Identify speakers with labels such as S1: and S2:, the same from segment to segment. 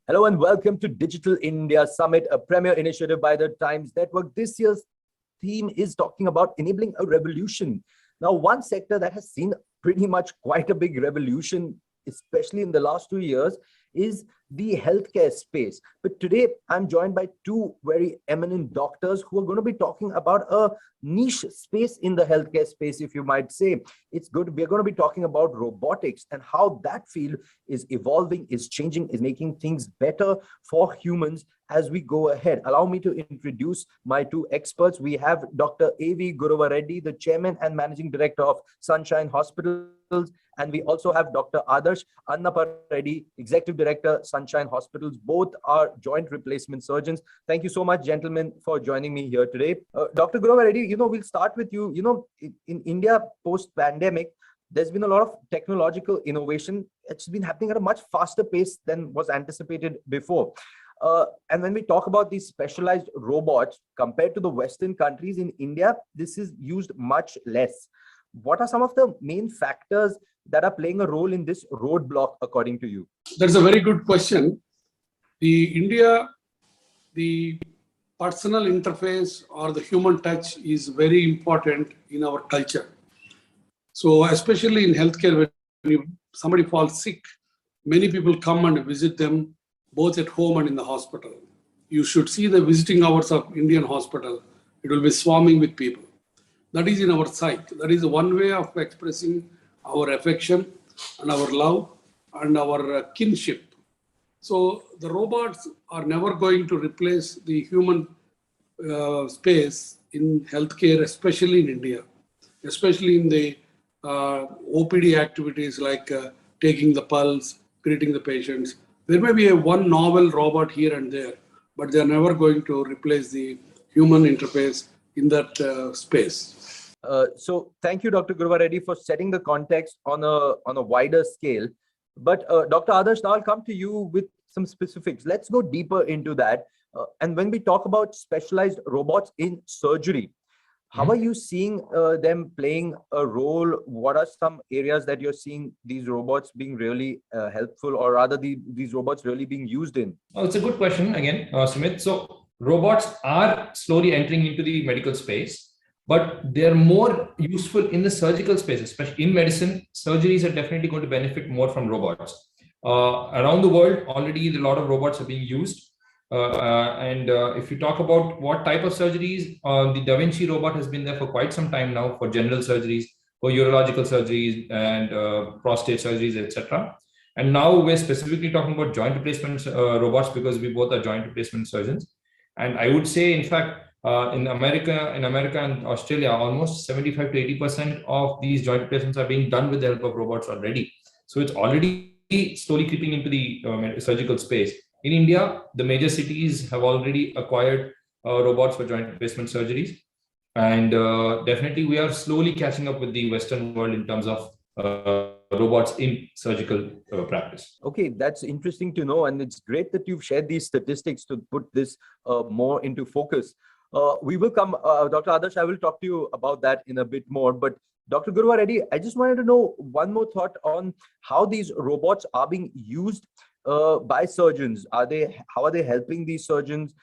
S1: Hello and welcome to Digital India Summit, a premier initiative by the Times Network. This year's theme is talking about enabling a revolution. Now, one sector that has seen pretty much quite a big revolution, especially in the last 2 years, is the healthcare space. But today, I'm joined by two very eminent doctors who are going to be talking about a niche space in the healthcare space, if you might say. We're going to be talking about robotics and how that field is evolving, is changing, is making things better for humans as we go ahead. Allow me to introduce my two experts. We have Dr. A.V. Gurava Reddy, the Chairman and Managing Director of Sunshine Hospitals. And we also have Dr. Adarsh Annapareddy, Executive Director, Sunshine Hospitals. Both are joint replacement surgeons. Thank you so much, gentlemen, for joining me here today. Dr. Gurava Reddy, we'll start with you. In India, post-pandemic, there's been a lot of technological innovation. It's been happening at a much faster pace than was anticipated before. And when we talk about these specialized robots, compared to the Western countries, in India, this is used much less. What are some of the main factors that are playing a role in this roadblock, according to you?
S2: That's a very good question. The personal interface or the human touch is very important in our culture. So especially in healthcare, when somebody falls sick, many people come and visit them both at home and in the hospital. You should see the visiting hours of Indian hospital. It will be swarming with people. That is in our sight. That is one way of expressing our affection and our love and our kinship. So the robots are never going to replace the human space in healthcare, especially in India, especially in the OPD activities like taking the pulse, greeting the patients. There may be one novel robot here and there, but they are never going to replace the human interface in that space.
S1: So thank you, Dr. Gurava Reddy, for setting the context on a wider scale. But Dr. Adarsh, now I'll come to you with some specifics. Let's go deeper into that. And when we talk about specialized robots in surgery, how are you seeing them playing a role? What are some areas that you're seeing these robots being really helpful, or rather these robots really being used in?
S3: Oh, it's a good question again, Sumit. So robots are slowly entering into the medical space, but they're more useful in the surgical space, especially in medicine. Surgeries are definitely going to benefit more from robots. Around the world, already a lot of robots are being used. If you talk about what type of surgeries, the Da Vinci robot has been there for quite some time now for general surgeries, for urological surgeries and prostate surgeries, etc. And now we're specifically talking about joint replacement robots because we both are joint replacement surgeons. And I would say, in fact, in America and Australia, almost 75 to 80% of these joint replacements are being done with the help of robots already. So it's already slowly creeping into the surgical space. In India, the major cities have already acquired robots for joint replacement surgeries. And definitely we are slowly catching up with the Western world in terms of robots in surgical practice.
S1: Okay, that's interesting to know. And it's great that you've shared these statistics to put this more into focus. We will come, Dr. Adarsh, I will talk to you about that in a bit more. But Dr. Gurava Reddy, I just wanted to know one more thought on how these robots are being used by surgeons. How are they helping these surgeons?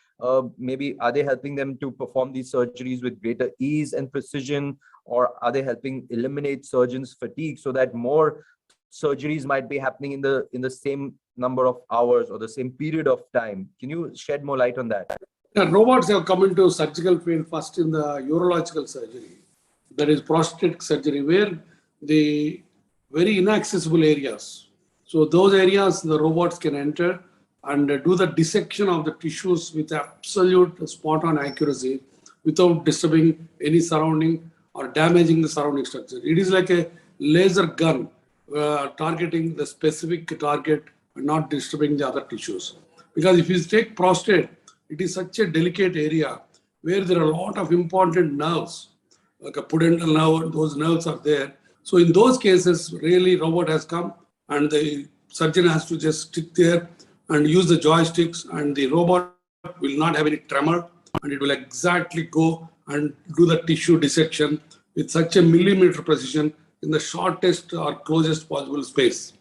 S1: Maybe are they helping them to perform these surgeries with greater ease and precision, or are they helping eliminate surgeons' fatigue so that more surgeries might be happening in the same number of hours or the same period of time? Can you shed more light on that?
S2: Yeah, robots have come into surgical field first in the urological surgery, that is prosthetic surgery, where the very inaccessible areas. So those areas the robots can enter and do the dissection of the tissues with absolute spot-on accuracy without disturbing any surrounding or damaging the surrounding structure. It is like a laser gun targeting the specific target and not disturbing the other tissues. Because if you take prostate, it is such a delicate area where there are a lot of important nerves, like a pudendal nerve, those nerves are there. So in those cases, really robot has come and the surgeon has to just stick there and use the joysticks, and the robot will not have any tremor, and it will exactly go and do the tissue dissection with such a millimeter precision in the shortest or closest possible space.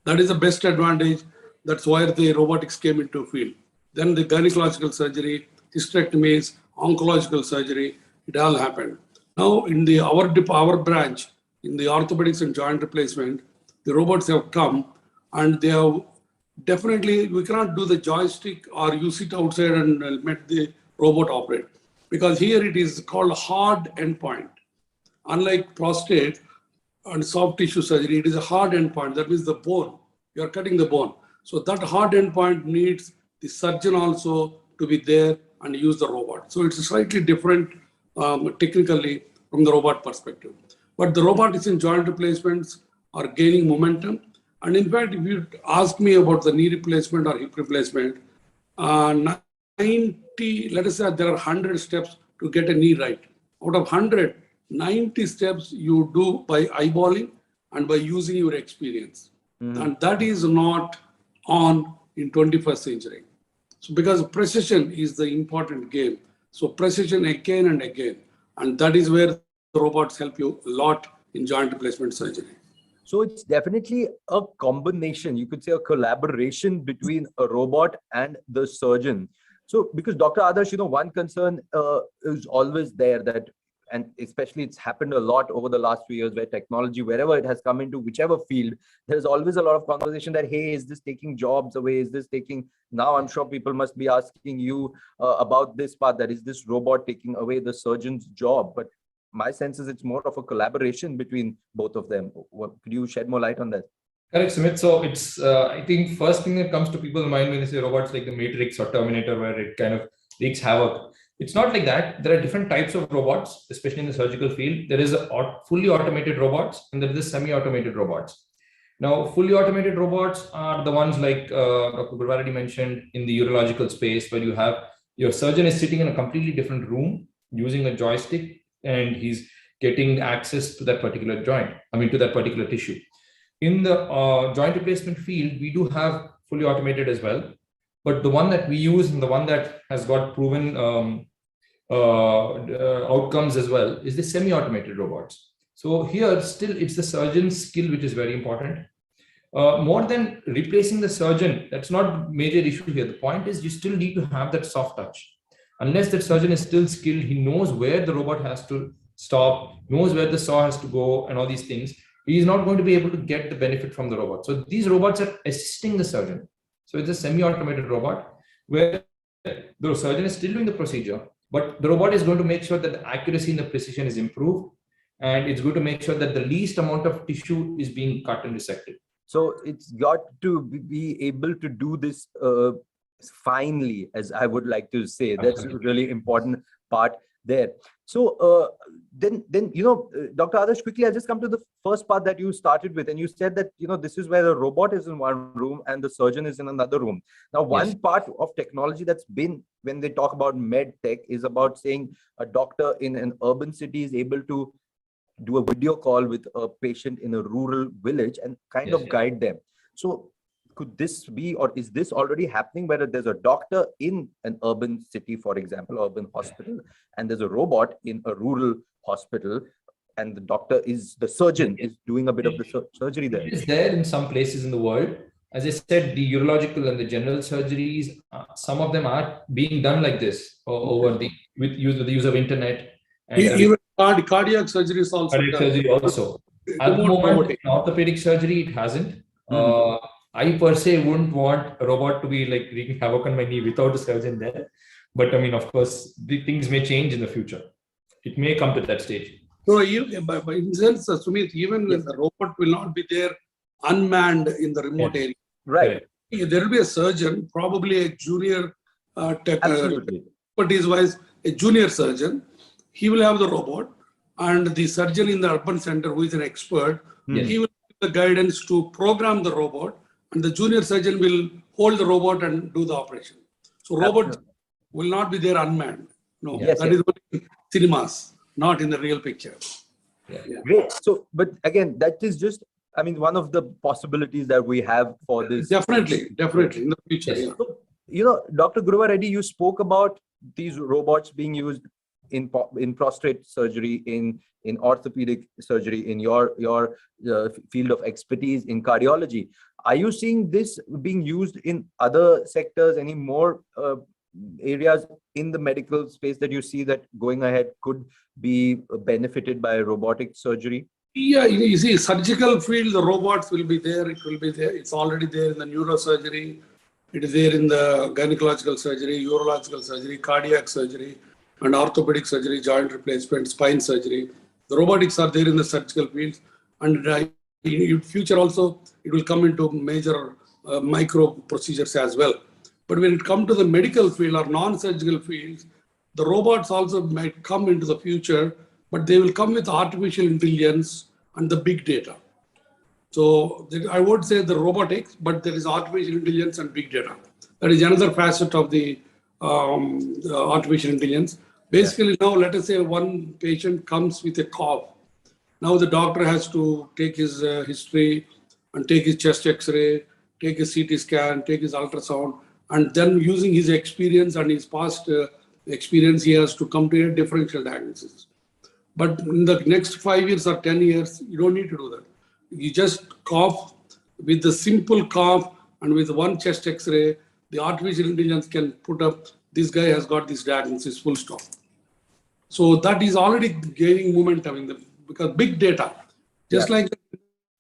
S2: That is the best advantage That's why the robotics came into field. Then the gynecological surgery, hysterectomies, oncological surgery, it all happened. Now in our branch, in the orthopedics and joint replacement, the robots have come and they have definitely, we cannot do the joystick or you sit outside and let the robot operate, because here it is called hard endpoint. Unlike prostate and soft tissue surgery, it is a hard endpoint. That means the bone. You are cutting the bone. So that hard endpoint needs the surgeon also to be there and use the robot. So it's slightly different technically from the robot perspective. But the robotics in joint replacements are gaining momentum. And in fact, if you ask me about the knee replacement or hip replacement, 90, let us say there are 100 steps to get a knee right. Out of 100, 90 steps you do by eyeballing and by using your experience. And that is not on in 21st century. So because precision is the important game. So precision again and again. And that is where the robots help you a lot in joint replacement surgery.
S1: So it's definitely a combination, you could say a collaboration between a robot and the surgeon. So because Dr. Adarsh, one concern is always there that, and especially it's happened a lot over the last few years where technology, wherever it has come into whichever field, there's always a lot of conversation that, hey, is this taking jobs away? Is this taking, now I'm sure people must be asking you about this part, that is this robot taking away the surgeon's job? But my sense is it's more of a collaboration between both of them. Could you shed more light on that?
S3: Correct, Sumit. So it's, I think first thing that comes to people's mind when they say robots like the Matrix or Terminator, where it kind of wreaks havoc. It's not like that. There are different types of robots, especially in the surgical field. There is a fully automated robots and there is semi-automated robots. Now, fully automated robots are the ones like Dr. Gurava Reddy mentioned in the urological space, where you have your surgeon is sitting in a completely different room using a joystick, and he's getting access to that particular joint, to that particular tissue. In the joint replacement field, we do have fully automated as well. But the one that we use and the one that has got proven outcomes as well is the semi-automated robots. So here still it's the surgeon's skill which is very important. More than replacing the surgeon, that's not major issue here. The point is you still need to have that soft touch. Unless that surgeon is still skilled, he knows where the robot has to stop, knows where the saw has to go and all these things, he is not going to be able to get the benefit from the robot. So these robots are assisting the surgeon. So it's a semi-automated robot where the surgeon is still doing the procedure, but the robot is going to make sure that the accuracy and the precision is improved, and it's going to make sure that the least amount of tissue is being cut and dissected.
S1: So it's got to be able to do this finely, as I would like to say. That's a really important part there. So then Dr. Adarsh, quickly, I'll just come to the first part that you started with, and you said that this is where the robot is in one room and the surgeon is in another room. Now, one part of technology that's been, when they talk about med tech, is about saying a doctor in an urban city is able to do a video call with a patient in a rural village and kind of guide them. So could this be, or is this already happening, where there's a doctor in an urban city, for example, urban hospital, and there's a robot in a rural hospital, and the surgeon is doing a bit of the surgery there?
S3: It is there in some places in the world. As I said, the urological and the general surgeries, some of them are being done like this with the use of internet. And
S2: even cardiac surgery is also
S3: cardiac surgery also. At the moment, in orthopedic surgery, it hasn't. I per se wouldn't want a robot to be like wreaking havoc on my knee without a surgeon there. But of course, the things may change in the future. It may come to that stage.
S2: So, in sense, Sumit, even when the robot will not be there unmanned in the remote area.
S1: Right.
S2: There will be a surgeon, probably a junior expertise-wise, a junior surgeon. He will have the robot, and the surgeon in the urban center, who is an expert, he will give the guidance to program the robot, and the junior surgeon will hold the robot and do the operation. So robot will not be there unmanned. No, that is in cinemas, not in the real picture.
S1: Great. So, but again, that is just, one of the possibilities that we have for this.
S2: Definitely in the future.
S1: So, Dr. Gurava Reddy, you spoke about these robots being used in prostate surgery, in orthopedic surgery, in your field of expertise in cardiology. Are you seeing this being used in other sectors? Any more areas in the medical space that you see that going ahead could be benefited by robotic surgery?
S2: Yeah, you see, surgical field, the robots will be there. It will be there. It's already there in the neurosurgery. It is there in the gynecological surgery, urological surgery, cardiac surgery, and orthopedic surgery, joint replacement, spine surgery. The robotics are there in the surgical fields, and in future also it will come into major micro procedures as well. But when it comes to the medical field or non-surgical fields, the robots also might come into the future, but they will come with artificial intelligence and the big data. So I would say the robotics, but there is artificial intelligence and big data. That is another facet of the artificial intelligence. Basically, now let us say one patient comes with a cough. Now the doctor has to take his history and take his chest X-ray, take his CT scan, take his ultrasound, and then using his experience and his past experience, he has to come to a differential diagnosis. But in the next 5 years or 10 years, you don't need to do that. You just cough with the simple cough and with one chest X-ray, the artificial intelligence can put up, this guy has got this diagnosis, full stop. So that is already gaining momentum because big data, just like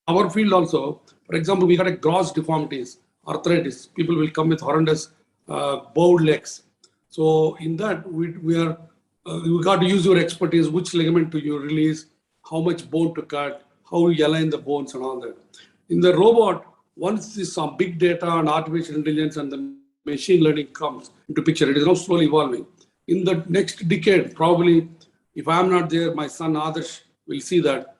S2: our field also, for example, we got a gross deformities, arthritis, people will come with horrendous bowed legs. So in that, we got to use your expertise, which ligament do you release, how much bone to cut, how you align the bones and all that. In the robot, once this big data and artificial intelligence and the machine learning comes into picture, it is now slowly evolving. In the next decade, probably, if I'm not there, my son Adarsh will see that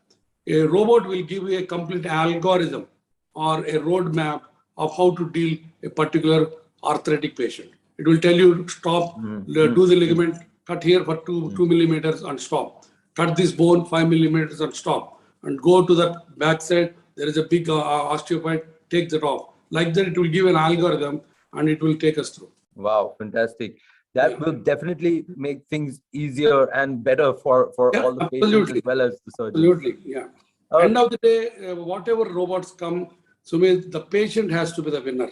S2: a robot will give you a complete algorithm or a roadmap of how to deal a particular arthritic patient. It will tell you, stop, do the ligament, cut here for 2 millimeters and stop. Cut this bone 5 millimeters and stop. And go to the backside, there is a big osteophyte, take that off. Like that, it will give an algorithm and it will take us through.
S1: Wow, fantastic. That will definitely make things easier and better for all the patients as well as the surgeons.
S2: Absolutely, yeah. End of the day, whatever robots come, Sumit, the patient has to be the winner.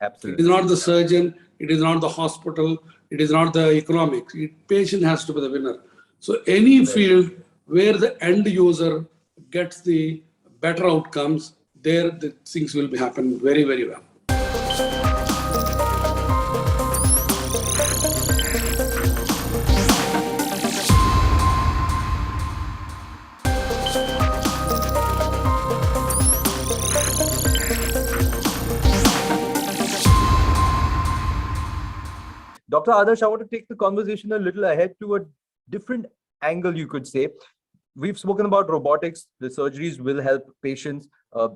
S1: Absolutely.
S2: It is not the surgeon, it is not the hospital, it is not the economics. Patient has to be the winner. So any field where the end user gets the better outcomes, there the things will be happen very, very well.
S1: Dr. Adarsh, I want to take the conversation a little ahead to a different angle, you could say. We've spoken about robotics. The surgeries will help patients.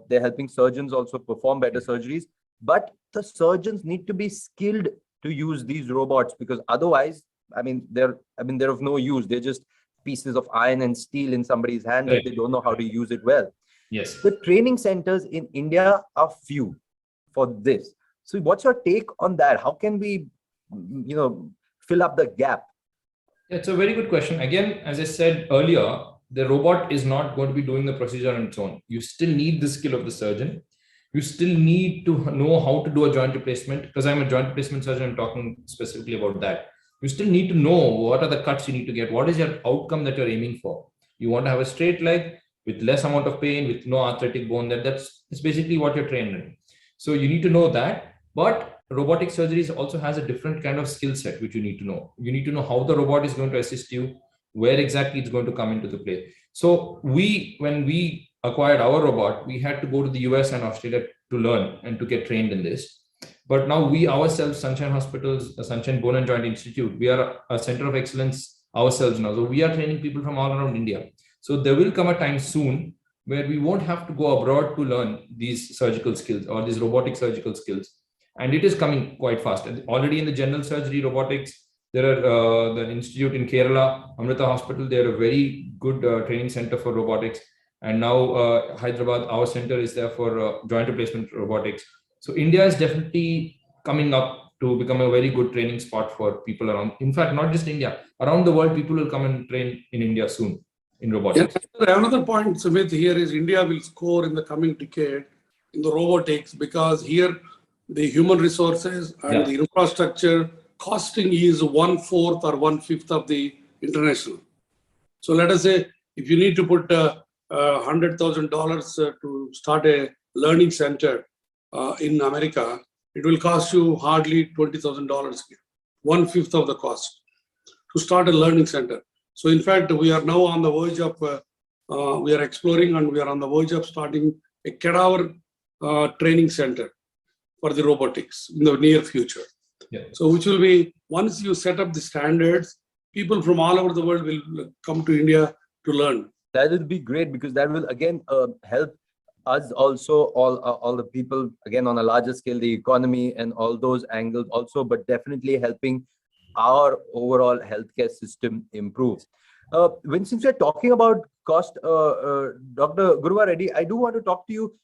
S1: They're helping surgeons also perform better surgeries. But the surgeons need to be skilled to use these robots, because otherwise, they're of no use. They're just pieces of iron and steel in somebody's hand if they don't know how to use it well.
S3: Yes.
S1: The training centers in India are few for this. So what's your take on that? How can we fill up the gap?
S3: It's a very good question. Again, as I said earlier, the robot is not going to be doing the procedure on its own. You still need the skill of the surgeon. You still need to know how to do a joint replacement, because I'm a joint replacement surgeon. I'm talking specifically about that. You still need to know what are the cuts you need to get. What is your outcome that you're aiming for? You want to have a straight leg with less amount of pain, with no arthritic bone. That's basically what you're trained in. So you need to know that. But robotic surgeries also has a different kind of skill set, which you need to know. You need to know how the robot is going to assist you, where exactly it's going to come into the play. So when we acquired our robot, we had to go to the US and Australia to learn and to get trained in this. But now we ourselves, Sunshine Hospitals, the Sunshine Bone and Joint Institute, we are a center of excellence ourselves now. So we are training people from all around India. So there will come a time soon where we won't have to go abroad to learn these surgical skills or these robotic surgical skills. And it is coming quite fast. And already in the general surgery robotics, there are the institute in Kerala, Amrita Hospital, they're a very good training center for robotics. And now Hyderabad, our center is there for joint replacement robotics. So India is definitely coming up to become a very good training spot for people around. In fact, not just India, around the world, people will come and train in India soon in robotics.
S2: Another point, Sumit, here is India will score in the coming decade in the robotics because here the human resources and the infrastructure costing is 1/4 or 1/5 of the international. So let us say if you need to put $100,000 to start a learning center in America, it will cost you hardly $20,000 here, 1/5 of the cost to start a learning center. So in fact, we are now on the verge of, we are exploring and we are on the verge of starting a cadaver training center for the robotics in the near future. So which will be, once you set up the standards, people from all over the world will come to India to learn.
S1: That will be great because that will again help us also, all the people, again on a larger scale, the economy and all those angles also, but definitely helping our overall healthcare system improve. Since we're talking about cost, Dr. Gurava Reddy, I do want to talk to you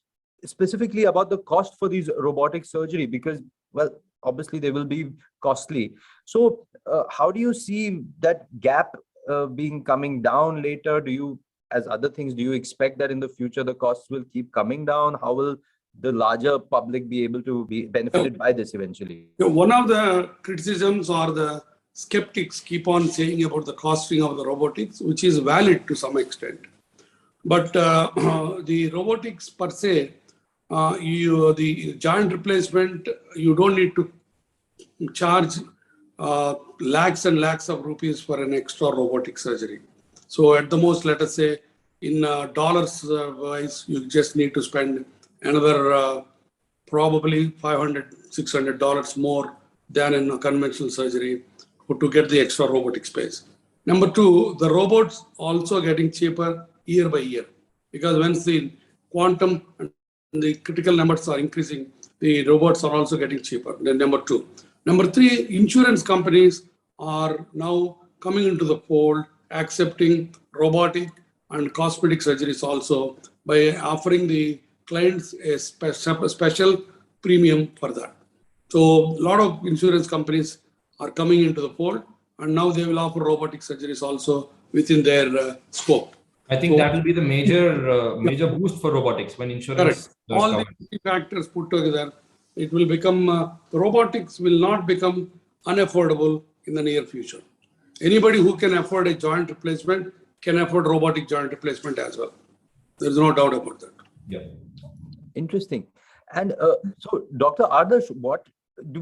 S1: specifically about the cost for these robotic surgery because, well, obviously they will be costly. So how do you see that gap being coming down later? Do you, as other things, do you expect that in the future the costs will keep coming down? How will the larger public be able to be benefited by this eventually?
S2: One of the criticisms or the skeptics keep on saying about the costing of the robotics, which is valid to some extent. But the robotics per se, the joint replacement, you don't need to charge lakhs and lakhs of rupees for an extra robotic surgery. So at the most, let us say in dollars wise, you just need to spend another probably $500, $600 more than in a conventional surgery to get the extra robotic space. Number two, the robots also getting cheaper year by year because once the quantum and the critical numbers are increasing, the robots are also getting cheaper. Then number two. Number three, insurance companies are now coming into the fold, accepting robotic and cosmetic surgeries also by offering the clients a special premium for that. So a lot of insurance companies are coming into the fold and now they will offer robotic surgeries also within their scope.
S3: I think that will be the major boost for robotics when insurance.
S2: All these factors put together, it will become, robotics will not become unaffordable in the near future. Anybody who can afford a joint replacement can afford robotic joint replacement as well. There's no doubt about that.
S3: Yeah.
S1: Interesting. And so, Dr. Adarsh, what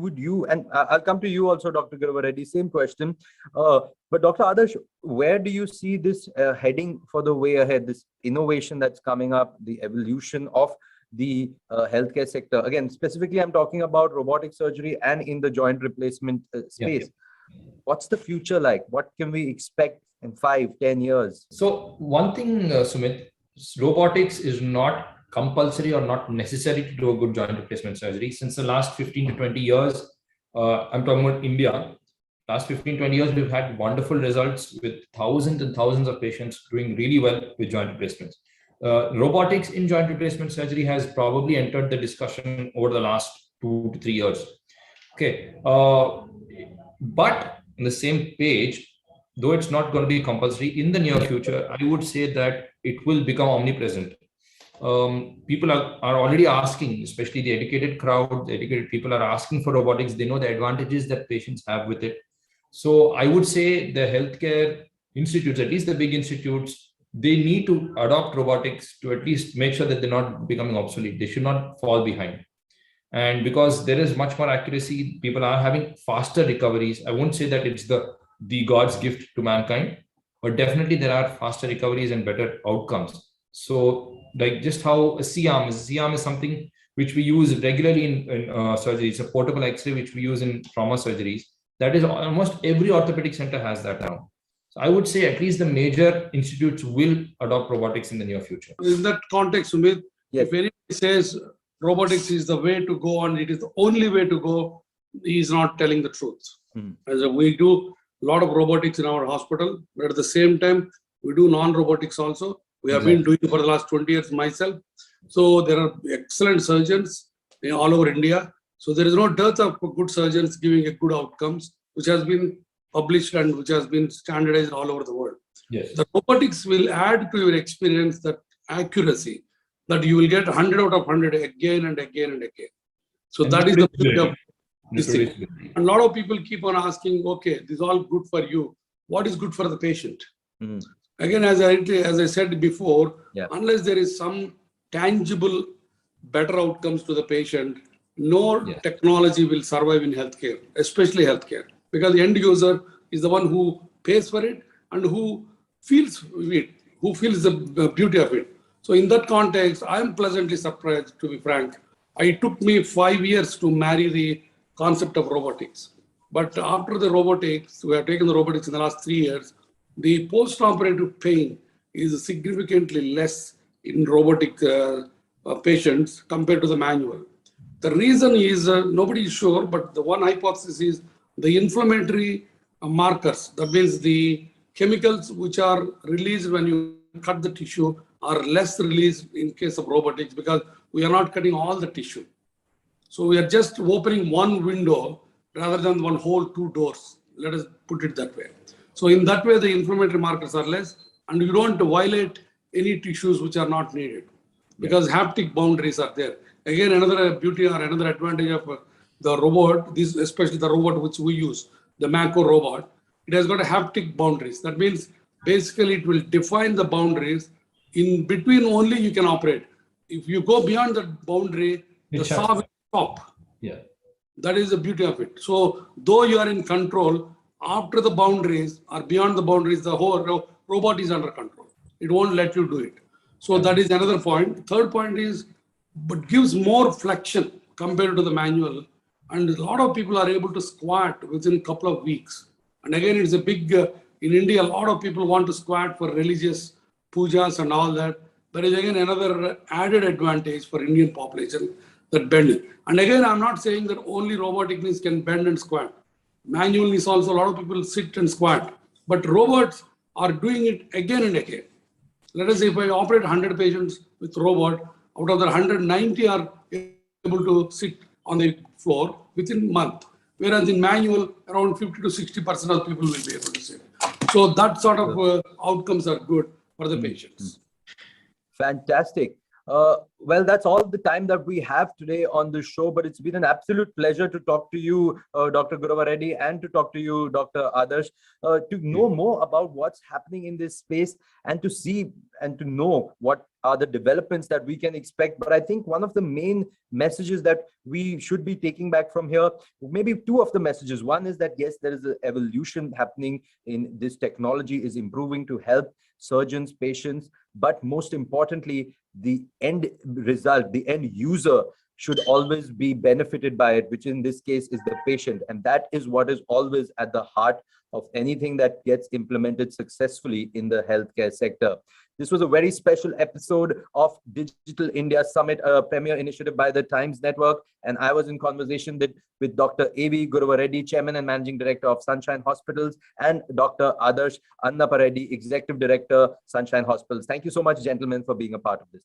S1: would you, and I'll come to you also, Dr. Gurava Reddy, same question. But Dr. Adarsh, where do you see this heading for the way ahead, this innovation that's coming up, the evolution of the healthcare sector? Again, specifically, I'm talking about robotic surgery and in the joint replacement space. What's the future like? What can we expect in 5-10 years?
S3: So one thing, Sumit, robotics is not compulsory or not necessary to do a good joint replacement surgery. Since the last 15 to 20 years, I'm talking about India, last 15, 20 years, we've had wonderful results with thousands and thousands of patients doing really well with joint replacements. Robotics in joint replacement surgery has probably entered the discussion over the last 2 to 3 years. Okay. But on the same page, though it's not going to be compulsory in the near future, I would say that it will become omnipresent. People are already asking, especially the educated crowd, the educated people are asking for robotics. They know the advantages that patients have with it. So I would say the healthcare institutes, at least the big institutes, they need to adopt robotics to at least make sure that they're not becoming obsolete. They should not fall behind. And because there is much more accuracy, people are having faster recoveries. I won't say that it's the God's gift to mankind, but definitely there are faster recoveries and better outcomes. So like just how a C-arm is something which we use regularly in surgery. It's a portable X-ray which we use in trauma surgeries. That is almost every orthopedic center has that now. So I would say at least the major institutes will adopt robotics in the near future.
S2: In that context, Sumit, if anybody says robotics is the way to go and it is the only way to go, he is not telling the truth. As we do a lot of robotics in our hospital, but at the same time, we do non-robotics also. We have been doing it for the last 20 years myself. So there are excellent surgeons all over India So there is no dearth of good surgeons giving a good outcomes, which has been published and which has been standardized all over the world.
S3: Yes.
S2: The robotics will add to your experience that accuracy that you will get 100 out of 100 again and again and again. So
S3: And
S2: that is the beauty of
S3: reproducibility.
S2: this thing. And a lot of people keep on asking, okay, this is all good for you. What is good for the patient?
S1: Mm.
S2: Again, as I said before,
S1: Yeah.
S2: unless there is some tangible better outcomes to the patient, no
S3: Yeah.
S2: technology will survive in healthcare, especially healthcare, because the end user is the one who pays for it and who feels it, who feels the beauty of it. So in that context, I am pleasantly surprised, to be frank. It took me 5 years to marry the concept of robotics. But after the robotics, we have taken the robotics in the last 3 years, the post-operative pain is significantly less in robotic patients compared to the manual. The reason is nobody is sure, but the one hypothesis is the inflammatory markers. That means the chemicals which are released when you cut the tissue are less released in case of robotics because we are not cutting all the tissue. So we are just opening one window rather than one whole 2 doors. Let us put it that way. So in that way, the inflammatory markers are less and you don't violate any tissues which are not needed because haptic boundaries are there. Again, another beauty or another advantage of the robot, this especially the robot which we use, the Mako robot, it has got a haptic boundaries. That means basically it will define the boundaries. In between only you can operate. If you go beyond that boundary, the saw will stop.
S3: Yeah.
S2: That is the beauty of it. So though you are in control, after the boundaries or beyond the boundaries, the whole robot is under control. It won't let you do it. So that is another point. Third point is, but gives more flexion compared to the manual. And a lot of people are able to squat within a couple of weeks. And again, it's a big, in India, a lot of people want to squat for religious pujas and all that. There is again another added advantage for Indian population, that bending. And again, I'm not saying that only robotic knees can bend and squat. Manual knees also, a lot of people sit and squat. But robots are doing it again and again. Let us say if I operate 100 patients with robot, out of the 190 are able to sit on the floor within a month. Whereas in manual, around 50 to 60% of people will be able to sit. So that sort of outcomes are good for the patients.
S1: Fantastic. Well, that's all the time that we have today on the show, but it's been an absolute pleasure to talk to you, Dr. Gurava Reddy, and to talk to you, Dr. Adarsh, to know more about what's happening in this space and to see and to know what are the developments that we can expect. But I think one of the main messages that we should be taking back from here, maybe two of the messages. One is that, yes, there is an evolution happening in this technology is improving to help surgeons, patients, but most importantly, the end result, the end user should always be benefited by it, which in this case is the patient. And that is what is always at the heart of anything that gets implemented successfully in the healthcare sector. This was a very special episode of Digital India Summit, a premier initiative by the Times Network. And I was in conversation with Dr. A.V. Gurava Reddy, Chairman and Managing Director of Sunshine Hospitals, and Dr. Adarsh Annapareddy, Executive Director, Sunshine Hospitals. Thank you so much, gentlemen, for being a part of this.